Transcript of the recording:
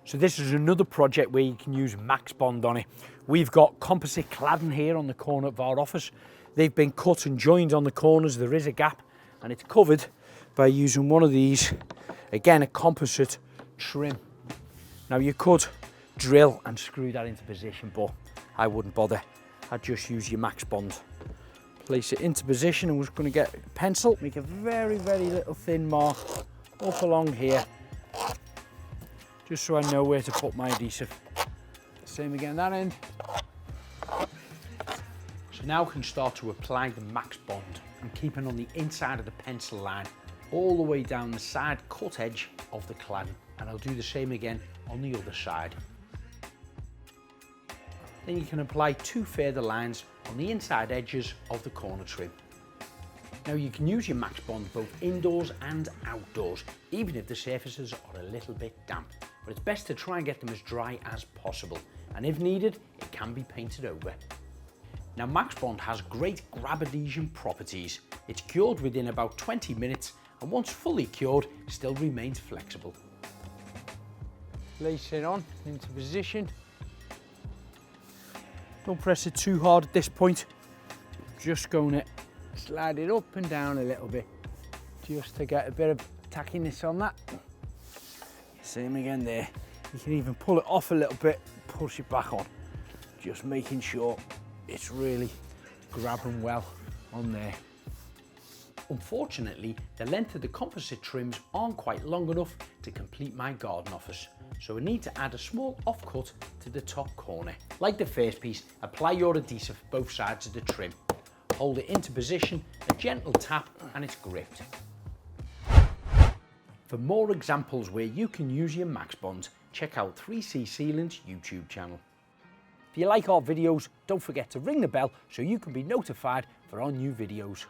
So this is another project where you can use Max Bond on it. We've got composite cladding here on the corner of our office. They've been cut and joined on the corners. There is a gap and it's covered by using one of these, again a composite trim. Now you could drill and screw that into position, but I wouldn't bother. I'd just use your Max Bond. Place it into position, and we're just going to get a pencil, make a very, very little thin mark up along here, just so I know where to put my adhesive. Same again that end. So now I can start to apply the Max Bond. I'm keeping on the inside of the pencil line, all the way down the side cut edge of the cladding, and I'll do the same again on the other side. Then you can apply 2 further lines on the inside edges of the corner trim. Now you can use your Max Bond both indoors and outdoors, even if the surfaces are a little bit damp, but it's best to try and get them as dry as possible, and if needed, it can be painted over. Now Max Bond has great grab adhesion properties. It's cured within about 20 minutes, and once fully cured, still remains flexible. Place it on into position. Don't press it too hard at this point. Just going to slide it up and down a little bit, just to get a bit of tackiness on that. Same again there. You can even pull it off a little bit, push it back on. Just making sure it's really grabbing well on there. Unfortunately, the length of the composite trims aren't quite long enough to complete my garden office, so I need to add a small offcut to the top corner. Like the first piece, apply your adhesive both sides of the trim. Hold it into position, a gentle tap, and it's gripped. For more examples where you can use your Max Bond, check out 3C Sealants YouTube channel. If you like our videos, don't forget to ring the bell so you can be notified for our new videos.